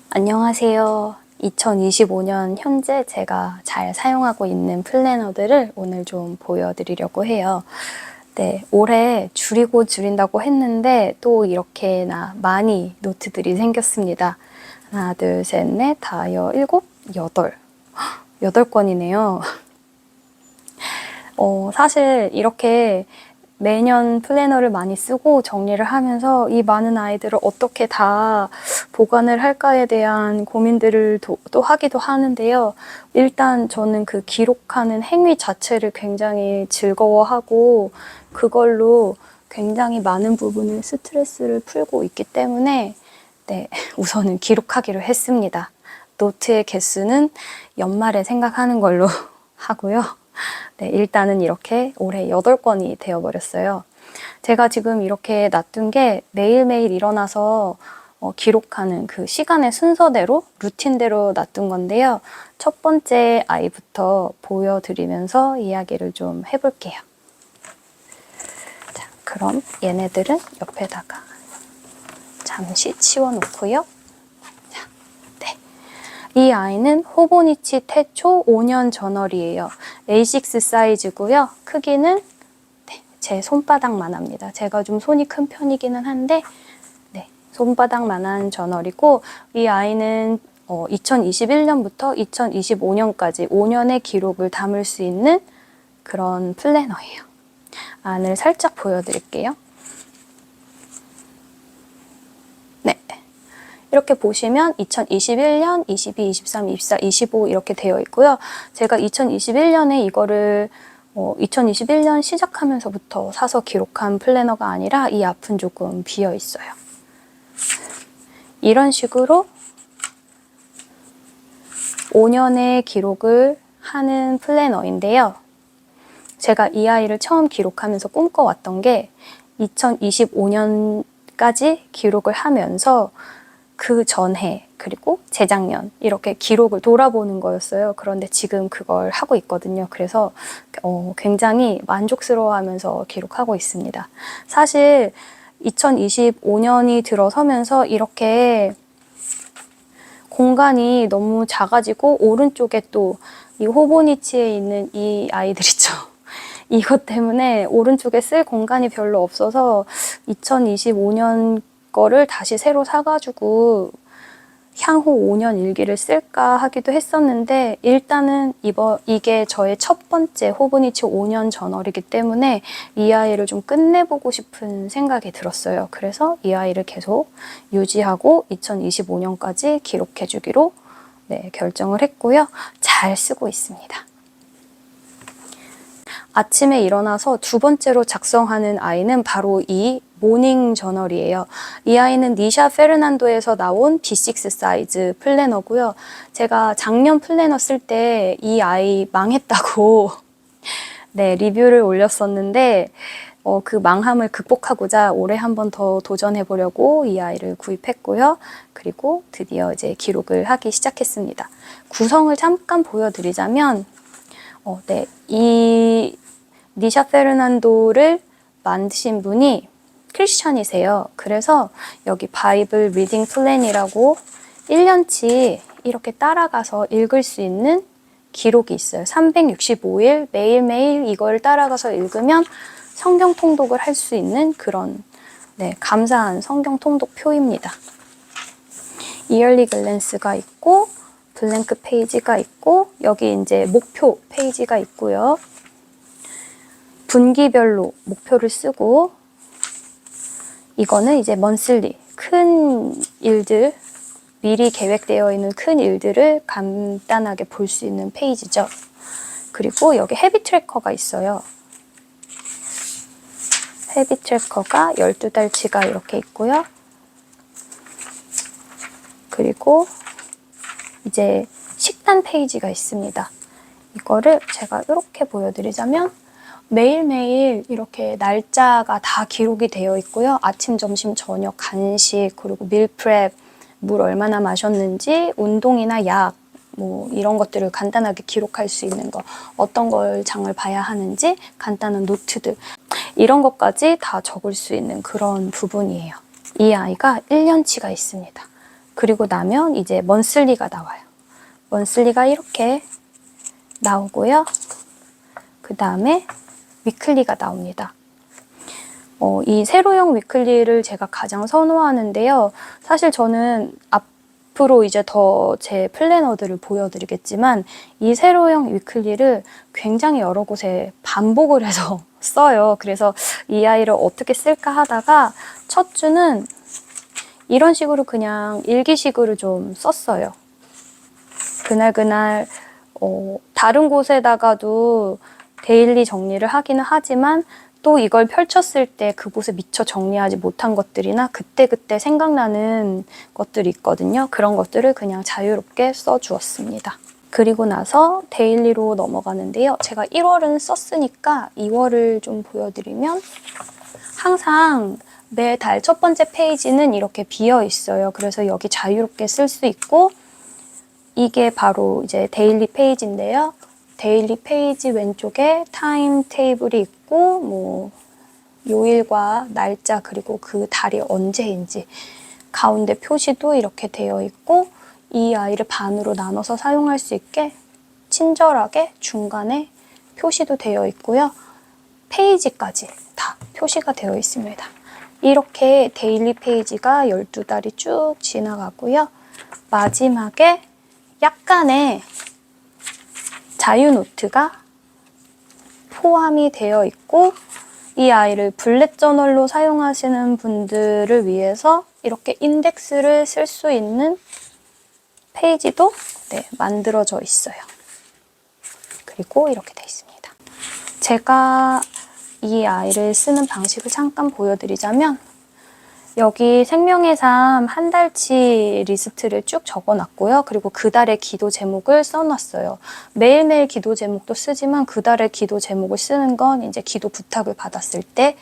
안녕하세요. 2025년 현재 제가 잘 사용하고 있는 플래너들을 오늘 좀 보여드리려고 해요. 네, 올해 줄이고 줄인다고 했는데 또 이렇게나 많이 노트들이 생겼습니다. 하나, 둘, 셋, 넷, 다, 일곱, 여덟. 8권이네요. 사실 이렇게 매년 플래너를 많이 쓰고 정리를 하면서 이 많은 아이들을 어떻게 다 보관을 할까에 대한 고민들을 또 하기도 하는데요. 일단 저는 그 기록하는 행위 자체를 굉장히 즐거워하고 그걸로 굉장히 많은 부분을 스트레스를 풀고 있기 때문에 네, 우선은 기록하기로 했습니다. 노트의 개수는 연말에 생각하는 걸로 하고요. 네, 일단은 이렇게 올해 8권이 되어버렸어요. 제가 지금 이렇게 놔둔 게 매일매일 일어나서 기록하는 그 시간의 순서대로, 루틴대로 놔둔 건데요. 첫 번째 아이부터 보여드리면서 이야기를 좀 해볼게요. 자, 그럼 얘네들은 옆에다가 잠시 치워놓고요. 이 아이는 호보니치 태초 5년 저널이에요. A6 사이즈고요. 크기는 네, 제 손바닥만 합니다. 제가 좀 손이 큰 편이기는 한데 네, 손바닥만한 저널이고 이 아이는 2021년부터 2025년까지 5년의 기록을 담을 수 있는 그런 플래너예요. 안을 살짝 보여드릴게요. 이렇게 보시면 2021년, 22, 23, 24, 25 이렇게 되어 있고요. 제가 2021년에 이거를 2021년 시작하면서부터 사서 기록한 플래너가 아니라 이 앞은 조금 비어 있어요. 이런 식으로 5년의 기록을 하는 플래너인데요. 제가 이 아이를 처음 기록하면서 꿈꿔왔던 게 2025년까지 기록을 하면서 그 전해 그리고 재작년 이렇게 기록을 돌아보는 거였어요. 그런데 지금 그걸 하고 있거든요. 그래서 굉장히 만족스러워하면서 기록하고 있습니다. 사실 2025년이 들어서면서 이렇게 공간이 너무 작아지고 오른쪽에 또 이 호보니치에 있는 이 아이들 있죠. 이것 때문에 오른쪽에 쓸 공간이 별로 없어서 2025년 거를 다시 새로 사가지고 향후 5년 일기를 쓸까 하기도 했었는데 일단은 이게 저의 첫 번째 호보니치 5년 저널이기 때문에 이 아이를 좀 끝내보고 싶은 생각이 들었어요. 그래서 이 아이를 계속 유지하고 2025년까지 기록해주기로 네, 결정을 했고요. 잘 쓰고 있습니다. 아침에 일어나서 두 번째로 작성하는 아이는 바로 이 모닝 저널이에요. 이 아이는 니샤 페르난도에서 나온 B6 사이즈 플래너고요. 제가 작년 플래너 쓸 때 이 아이 망했다고 네, 리뷰를 올렸었는데 그 망함을 극복하고자 올해 한 번 더 도전해보려고 이 아이를 구입했고요. 그리고 드디어 이제 기록을 하기 시작했습니다. 구성을 잠깐 보여드리자면 네, 이 니샤 페르난도를 만드신 분이 크리스찬이세요. 그래서 여기 바이블 리딩 플랜이라고 1년치 이렇게 따라가서 읽을 수 있는 기록이 있어요. 365일 매일매일 이걸 따라가서 읽으면 성경 통독을 할 수 있는 그런 네, 감사한 성경 통독표입니다. 이얼리 글랜스가 있고 블랭크 페이지가 있고 여기 이제 목표 페이지가 있고요. 분기별로 목표를 쓰고 이거는 이제 먼슬리 큰 일들 미리 계획되어 있는 큰 일들을 간단하게 볼 수 있는 페이지죠. 그리고 여기 헤비 트래커가 있어요. 헤비 트래커가 12달치가 이렇게 있고요. 그리고 이제 식단 페이지가 있습니다. 이거를 제가 이렇게 보여드리자면 매일매일 이렇게 날짜가 다 기록이 되어 있고요. 아침, 점심, 저녁, 간식, 그리고 밀프렙, 물 얼마나 마셨는지, 운동이나 약, 뭐 이런 것들을 간단하게 기록할 수 있는 거, 어떤 걸 장을 봐야 하는지 간단한 노트들, 이런 것까지 다 적을 수 있는 그런 부분이에요. 이 아이가 1년치가 있습니다. 그리고 나면 이제 먼슬리가 나와요. 먼슬리가 이렇게 나오고요. 그 다음에 위클리가 나옵니다. 이 세로형 위클리를 제가 가장 선호하는데요. 사실 저는 앞으로 이제 더 제 플래너들을 보여드리겠지만 이 세로형 위클리를 굉장히 여러 곳에 반복을 해서 써요. 그래서 이 아이를 어떻게 쓸까 하다가 첫 주는 이런 식으로 그냥 일기식으로 좀 썼어요. 그날 다른 곳에다가도 데일리 정리를 하기는 하지만 또 이걸 펼쳤을 때 그곳에 미처 정리하지 못한 것들이나 그때그때 생각나는 것들이 있거든요. 그런 것들을 그냥 자유롭게 써주었습니다. 그리고 나서 데일리로 넘어가는데요. 제가 1월은 썼으니까 2월을 좀 보여드리면 항상 매달 첫 번째 페이지는 이렇게 비어 있어요. 그래서 여기 자유롭게 쓸 수 있고 이게 바로 이제 데일리 페이지인데요. 데일리 페이지 왼쪽에 타임 테이블이 있고 뭐 요일과 날짜 그리고 그 달이 언제인지 가운데 표시도 이렇게 되어 있고 이 아이를 반으로 나눠서 사용할 수 있게 친절하게 중간에 표시도 되어 있고요. 페이지까지 다 표시가 되어 있습니다. 이렇게 데일리 페이지가 12달이 쭉 지나가고요. 마지막에 약간의 자유 노트가 포함이 되어 있고 이 아이를 블랙 저널로 사용하시는 분들을 위해서 이렇게 인덱스를 쓸 수 있는 페이지도 만들어져 있어요. 그리고 이렇게 되어 있습니다. 제가 이 아이를 쓰는 방식을 잠깐 보여드리자면 여기 생명의 삶 한 달치 리스트를 쭉 적어놨고요. 그리고 그 달의 기도 제목을 써놨어요. 매일매일 기도 제목도 쓰지만 그 달의 기도 제목을 쓰는 건 이제 기도 부탁을 받았을 때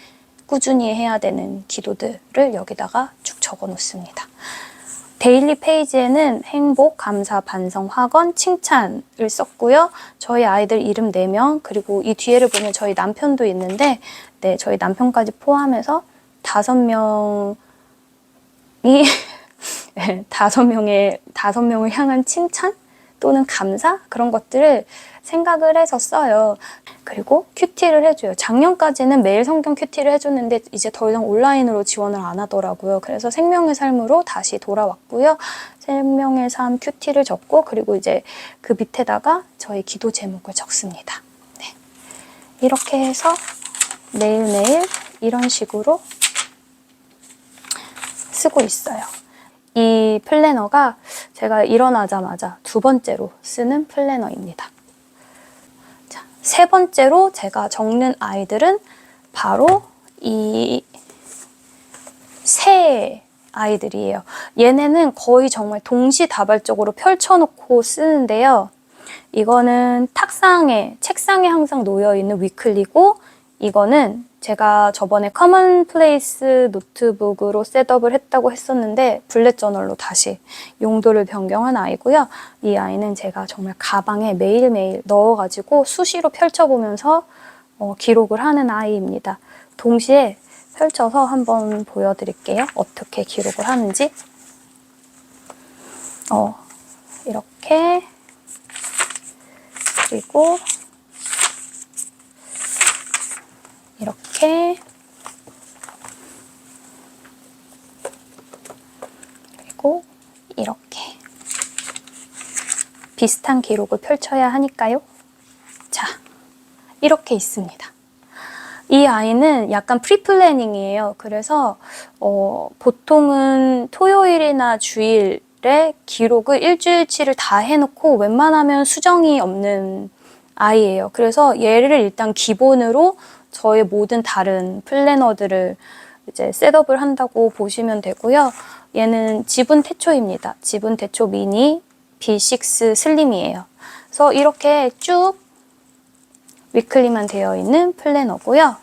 꾸준히 해야 되는 기도들을 여기다가 쭉 적어놓습니다. 데일리 페이지에는 행복, 감사, 반성, 확언, 칭찬을 썼고요. 저희 아이들 이름 4명 그리고 이 뒤에를 보면 저희 남편도 있는데 저희 남편까지 포함해서 5명이 5명을 향한 칭찬 또는 감사 그런 것들을 생각을 해서 써요. 그리고 큐티를 해줘요. 작년까지는 매일 성경 큐티를 해줬는데 이제 더 이상 온라인으로 지원을 안 하더라고요. 그래서 생명의 삶으로 다시 돌아왔고요. 생명의 삶 큐티를 적고 그리고 이제 그 밑에다가 저희 기도 제목을 적습니다. 네. 이렇게 해서 매일매일 이런 식으로 쓰고 있어요. 이 플래너가 제가 일어나자마자 2번째로 쓰는 플래너입니다. 자, 3번째로 제가 적는 아이들은 바로 이 새 아이들이에요. 얘네는 거의 정말 동시다발적으로 펼쳐놓고 쓰는데요. 이거는 책상에 항상 놓여있는 위클리고 이거는 제가 저번에 커먼플레이스 노트북으로 셋업을 했다고 했었는데 블랙 저널로 다시 용도를 변경한 아이고요. 이 아이는 제가 정말 가방에 매일매일 넣어가지고 수시로 펼쳐보면서 기록을 하는 아이입니다. 동시에 펼쳐서 한번 보여드릴게요. 어떻게 기록을 하는지. 이렇게 그리고 이렇게 그리고 이렇게 비슷한 기록을 펼쳐야 하니까요. 자, 이렇게 있습니다. 이 아이는 약간 프리플래닝이에요. 그래서 보통은 토요일이나 주일에 기록을 일주일치를 다 해놓고 웬만하면 수정이 없는 아이예요. 그래서 얘를 일단 기본으로 저의 모든 다른 플래너들을 이제 셋업을 한다고 보시면 되고요. 얘는 지분 태초입니다. 지분 태초 미니 B6 슬림이에요. 그래서 이렇게 쭉 위클리만 되어 있는 플래너고요.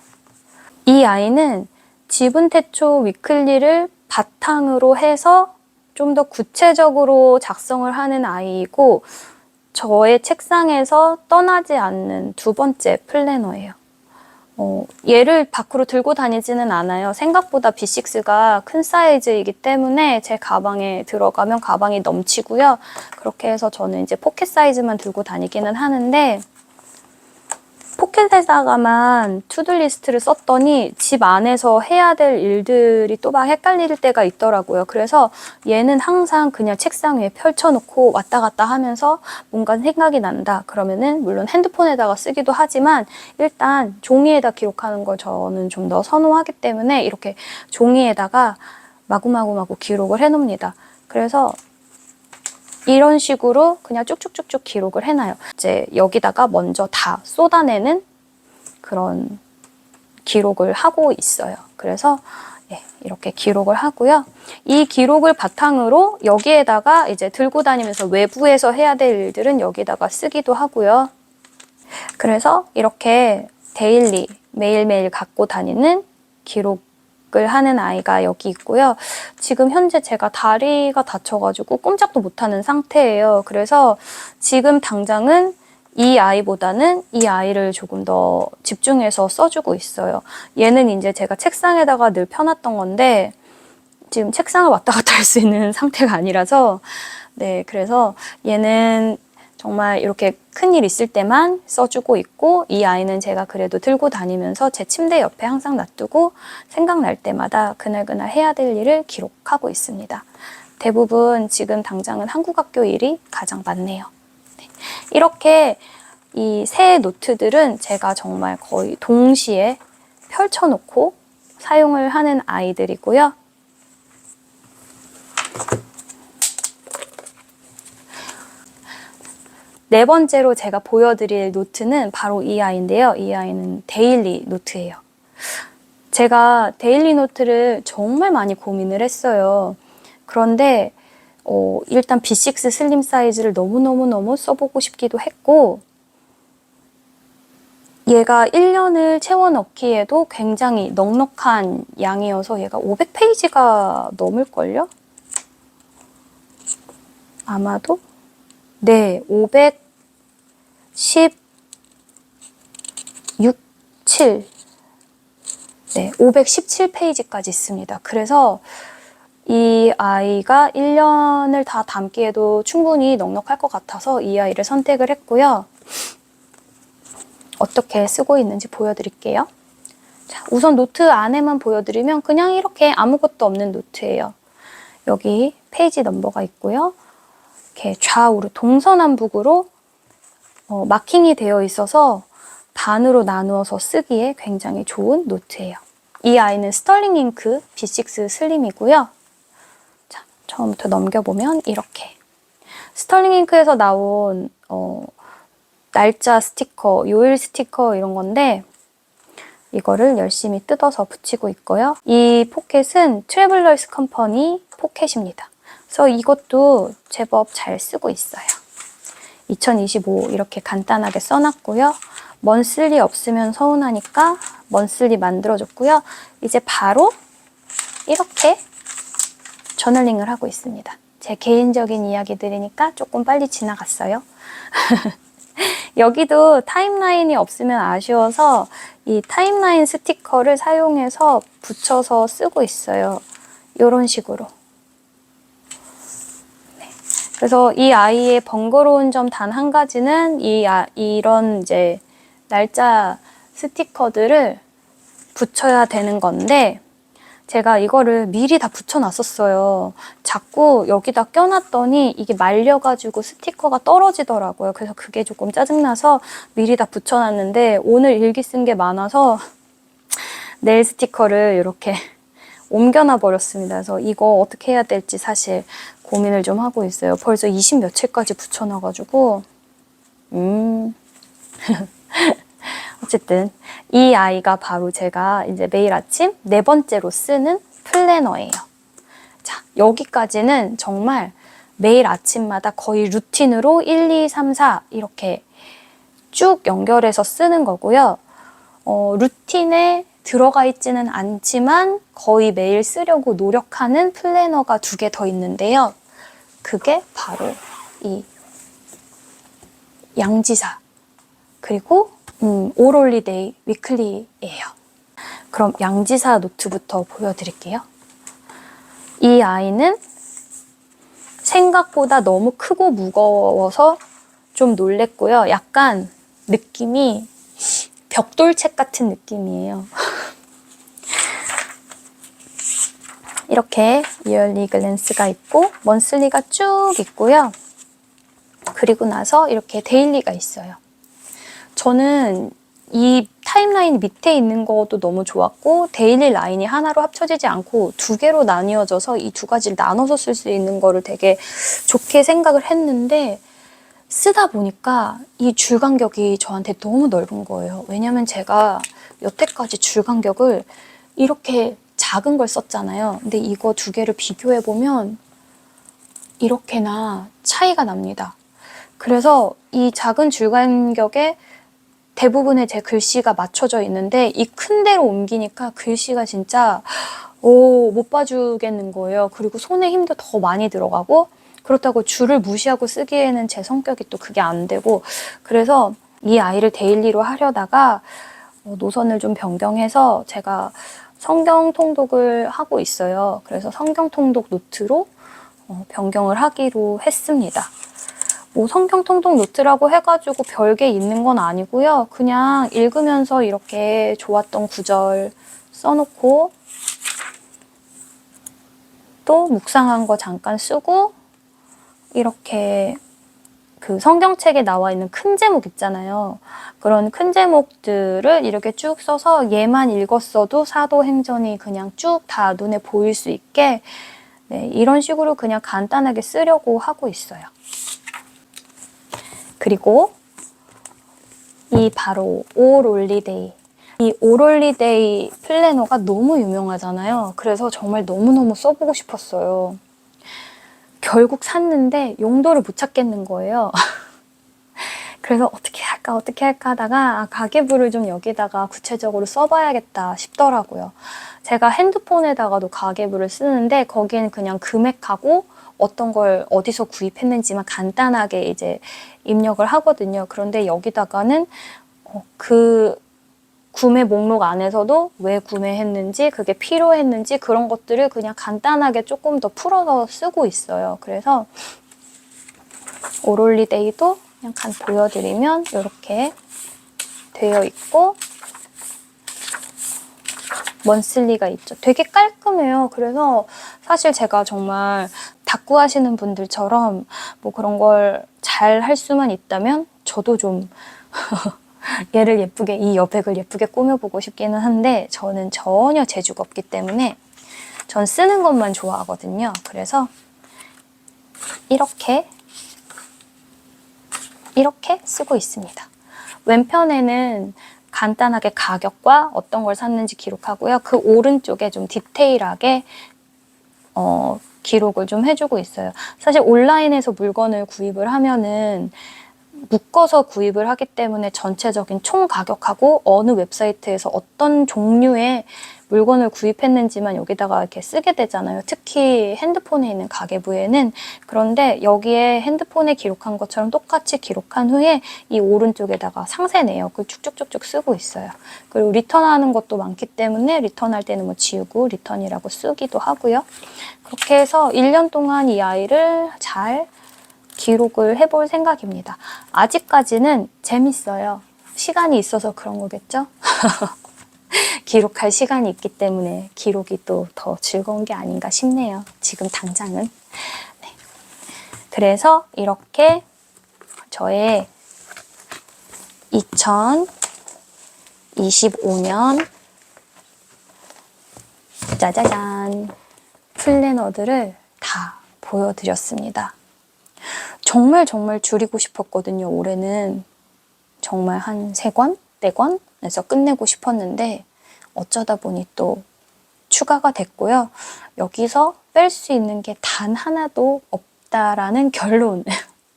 이 아이는 지분 태초 위클리를 바탕으로 해서 좀 더 구체적으로 작성을 하는 아이이고 저의 책상에서 떠나지 않는 2번째 플래너예요. 얘를 밖으로 들고 다니지는 않아요. 생각보다 B6가 큰 사이즈이기 때문에 제 가방에 들어가면 가방이 넘치고요. 그렇게 해서 저는 이제 포켓 사이즈만 들고 다니기는 하는데, 포켓에다가만 투두리스트를 썼더니 집 안에서 해야 될 일들이 또 막 헷갈릴 때가 있더라고요. 그래서 얘는 항상 그냥 책상 위에 펼쳐놓고 왔다 갔다 하면서 뭔가 생각이 난다. 그러면은 물론 핸드폰에다가 쓰기도 하지만 일단 종이에다 기록하는 걸 저는 좀 더 선호하기 때문에 이렇게 종이에다가 마구마구 기록을 해놓습니다. 그래서 이런 식으로 그냥 쭉쭉쭉쭉 기록을 해놔요. 이제 여기다가 먼저 다 쏟아내는 그런 기록을 하고 있어요. 그래서 이렇게 기록을 하고요. 이 기록을 바탕으로 여기에다가 이제 들고 다니면서 외부에서 해야 될 일들은 여기다가 쓰기도 하고요. 그래서 이렇게 데일리, 매일매일 갖고 다니는 기록을 하는 아이가 여기 있고요. 지금 현재 제가 다리가 다쳐가지고 꼼짝도 못하는 상태예요. 그래서 지금 당장은 이 아이보다는 이 아이를 조금 더 집중해서 써주고 있어요. 얘는 이제 제가 책상에다가 늘 펴놨던 건데 지금 책상을 왔다 갔다 할 수 있는 상태가 아니라서 네, 그래서 얘는 정말 이렇게 큰일 있을 때만 써주고 있고, 이 아이는 제가 그래도 들고 다니면서 제 침대 옆에 항상 놔두고 생각날 때마다 그날그날 해야 될 일을 기록하고 있습니다. 대부분 지금 당장은 한국학교 일이 가장 많네요. 네. 이렇게 이 새 노트들은 제가 정말 거의 동시에 펼쳐놓고 사용을 하는 아이들이고요. 네 번째로 제가 보여드릴 노트는 바로 이 아이인데요. 이 아이는 데일리 노트예요. 제가 데일리 노트를 정말 많이 고민을 했어요. 그런데 일단 B6 슬림 사이즈를 너무너무 써보고 싶기도 했고, 얘가 1년을 채워 넣기에도 굉장히 넉넉한 양이어서 얘가 500페이지가 넘을걸요? 아마도? 네, 516, 7. 네, 517페이지까지 있습니다. 그래서 이 아이가 1년을 다 담기에도 충분히 넉넉할 것 같아서 이 아이를 선택을 했고요. 어떻게 쓰고 있는지 보여드릴게요. 자, 우선 노트 안에만 보여드리면 그냥 이렇게 아무것도 없는 노트예요. 여기 페이지 넘버가 있고요. 이렇게 좌우로 동서남북으로 마킹이 되어 있어서 단으로 나누어서 쓰기에 굉장히 좋은 노트예요. 이 아이는 스털링 잉크 B6 슬림이고요. 자, 처음부터 넘겨보면 이렇게 스털링 잉크에서 나온 날짜 스티커, 요일 스티커 이런 건데 이거를 열심히 뜯어서 붙이고 있고요. 이 포켓은 트래블러스 컴퍼니 포켓입니다. 그래서 이것도 제법 잘 쓰고 있어요. 2025 이렇게 간단하게 써놨고요. 먼슬리 없으면 서운하니까 먼슬리 만들어줬고요. 이제 바로 이렇게 저널링을 하고 있습니다. 제 개인적인 이야기들이니까 조금 빨리 지나갔어요. 여기도 타임라인이 없으면 아쉬워서 이 타임라인 스티커를 사용해서 붙여서 쓰고 있어요. 이런 식으로. 네. 그래서 이 아이의 번거로운 점 단 한 가지는 이런 이제 날짜 스티커들을 붙여야 되는 건데 제가 이거를 미리 다 붙여놨었어요. 자꾸 여기다 껴놨더니 이게 말려가지고 스티커가 떨어지더라고요. 그래서 그게 조금 짜증나서 미리 다 붙여놨는데 오늘 일기 쓴 게 많아서 네일 스티커를 이렇게 옮겨놔 버렸습니다. 그래서 이거 어떻게 해야 될지 사실 고민을 좀 하고 있어요. 벌써 20 며칠까지 붙여놔가지고 어쨌든 이 아이가 바로 제가 이제 매일 아침 네 번째로 쓰는 플래너예요. 자, 여기까지는 정말 매일 아침마다 거의 루틴으로 1, 2, 3, 4 이렇게 쭉 연결해서 쓰는 거고요. 루틴에 들어가 있지는 않지만 거의 매일 쓰려고 노력하는 플래너가 2개 더 있는데요. 그게 바로 이 양지사 그리고 올홀리데이 위클리예요. 그럼 양지사 노트부터 보여드릴게요. 이 아이는 생각보다 너무 크고 무거워서 좀 놀랬고요. 약간 느낌이 벽돌책 같은 느낌이에요. 이렇게 이얼리 글랜스가 있고 먼슬리가 쭉 있고요. 그리고 나서 이렇게 데일리가 있어요. 저는 이 타임라인 밑에 있는 것도 너무 좋았고 데일리 라인이 하나로 합쳐지지 않고 두 개로 나뉘어져서 이 두 가지를 나눠서 쓸 수 있는 거를 되게 좋게 생각을 했는데 쓰다 보니까 이 줄 간격이 저한테 너무 넓은 거예요. 왜냐면 제가 여태까지 줄 간격을 이렇게 작은 걸 썼잖아요. 근데 이거 두 개를 비교해보면 이렇게나 차이가 납니다. 그래서 이 작은 줄 간격에 대부분의 제 글씨가 맞춰져 있는데 이 큰 데로 옮기니까 글씨가 진짜 못 봐주겠는 거예요. 그리고 손에 힘도 더 많이 들어가고 그렇다고 줄을 무시하고 쓰기에는 제 성격이 또 그게 안 되고 그래서 이 아이를 데일리로 하려다가 노선을 좀 변경해서 제가 성경 통독을 하고 있어요. 그래서 성경 통독 노트로 변경을 하기로 했습니다. 뭐 성경 통독 노트라고 해가지고 별게 있는 건 아니고요. 그냥 읽으면서 이렇게 좋았던 구절 써놓고 또 묵상한 거 잠깐 쓰고 이렇게 그 성경책에 나와 있는 큰 제목 있잖아요. 그런 큰 제목들을 이렇게 쭉 써서 얘만 읽었어도 사도행전이 그냥 쭉 다 눈에 보일 수 있게 네, 이런 식으로 그냥 간단하게 쓰려고 하고 있어요. 그리고 이 바로 올홀리데이. 이 올홀리데이 플래너가 너무 유명하잖아요. 그래서 정말 너무너무 써보고 싶었어요. 결국 샀는데 용도를 못 찾겠는 거예요. 그래서 어떻게 할까 하다가 가계부를 좀 여기다가 구체적으로 써봐야겠다 싶더라고요. 제가 핸드폰에다가도 가계부를 쓰는데 거기는 그냥 금액하고 어떤 걸 어디서 구입했는지만 간단하게 이제 입력을 하거든요. 그런데 여기다가는 그 구매 목록 안에서도 왜 구매했는지 그게 필요했는지 그런 것들을 그냥 간단하게 조금 더 풀어서 쓰고 있어요. 그래서 올홀리데이도 그냥 보여드리면 이렇게 되어 있고 먼슬리가 있죠. 되게 깔끔해요. 그래서 사실 제가 정말 다꾸 하시는 분들처럼 뭐 그런 걸 잘 할 수만 있다면 저도 좀 얘를 예쁘게, 이 여백을 예쁘게 꾸며보고 싶기는 한데 저는 전혀 재주가 없기 때문에 전 쓰는 것만 좋아하거든요. 그래서 이렇게 쓰고 있습니다. 왼편에는 간단하게 가격과 어떤 걸 샀는지 기록하고요. 그 오른쪽에 좀 디테일하게 기록을 좀 해주고 있어요. 사실 온라인에서 물건을 구입을 하면은 묶어서 구입을 하기 때문에 전체적인 총 가격하고 어느 웹사이트에서 어떤 종류의 물건을 구입했는지만 여기다가 이렇게 쓰게 되잖아요. 특히 핸드폰에 있는 가계부에는. 그런데 여기에 핸드폰에 기록한 것처럼 똑같이 기록한 후에 이 오른쪽에다가 상세 내역을 쭉쭉쭉쭉 쓰고 있어요. 그리고 리턴하는 것도 많기 때문에 리턴할 때는 뭐 지우고 리턴이라고 쓰기도 하고요. 그렇게 해서 1년 동안 이 아이를 잘 기록을 해볼 생각입니다. 아직까지는 재밌어요. 시간이 있어서 그런 거겠죠? 기록할 시간이 있기 때문에 기록이 또 더 즐거운 게 아닌가 싶네요. 지금 당장은. 네. 그래서 이렇게 저의 2025년 짜자잔 플래너들을 다 보여드렸습니다. 정말 줄이고 싶었거든요. 올해는 정말 한 3권? 4권에서 끝내고 싶었는데 어쩌다 보니 또 추가가 됐고요. 여기서 뺄 수 있는 게 단 하나도 없다라는 결론이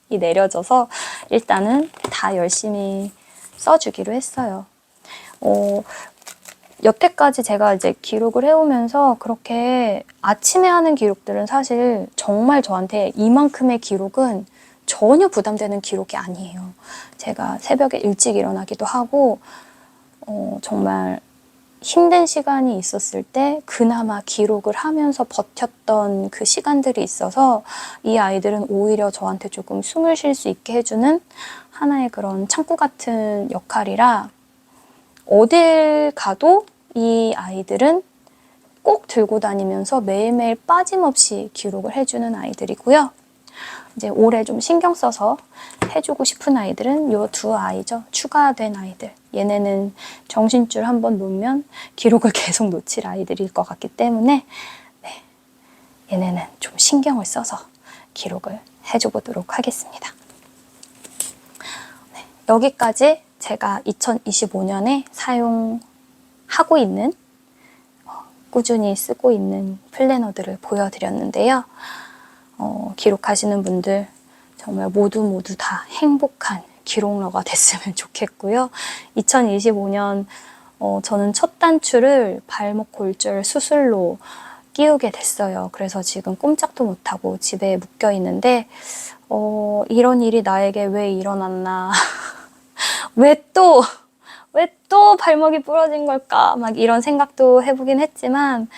내려져서 일단은 다 열심히 써주기로 했어요. 여태까지 제가 이제 기록을 해오면서 그렇게 아침에 하는 기록들은 사실 정말 저한테 이만큼의 기록은 전혀 부담되는 기록이 아니에요. 제가 새벽에 일찍 일어나기도 하고 정말 힘든 시간이 있었을 때 그나마 기록을 하면서 버텼던 그 시간들이 있어서 이 아이들은 오히려 저한테 조금 숨을 쉴 수 있게 해주는 하나의 그런 창구 같은 역할이라 어딜 가도 이 아이들은 꼭 들고 다니면서 매일매일 빠짐없이 기록을 해주는 아이들이고요. 이제 올해 좀 신경 써서 해주고 싶은 아이들은 요 두 아이죠. 추가된 아이들. 얘네는 정신줄 한번 놓으면 기록을 계속 놓칠 아이들일 것 같기 때문에 네, 얘네는 좀 신경을 써서 기록을 해줘보도록 하겠습니다. 네, 여기까지 제가 2025년에 사용하고 있는 꾸준히 쓰고 있는 플래너들을 보여드렸는데요. 기록하시는 분들 정말 모두 다 행복한 기록러가 됐으면 좋겠고요. 2025년 저는 첫 단추를 발목 골절 수술로 끼우게 됐어요. 그래서 지금 꼼짝도 못하고 집에 묶여 있는데 이런 일이 나에게 왜 일어났나 왜 또 발목이 부러진 걸까 막 이런 생각도 해보긴 했지만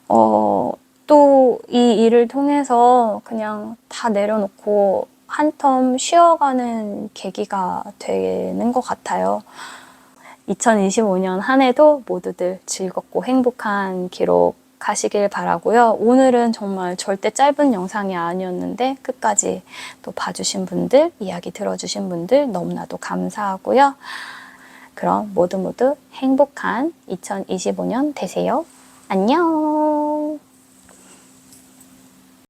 또 이 일을 통해서 그냥 다 내려놓고 한텀 쉬어가는 계기가 되는 것 같아요. 2025년 한 해도 모두들 즐겁고 행복한 기록 가시길 바라고요. 오늘은 정말 절대 짧은 영상이 아니었는데 끝까지 또 봐주신 분들, 이야기 들어주신 분들 너무나도 감사하고요. 그럼 모두 행복한 2025년 되세요. 안녕!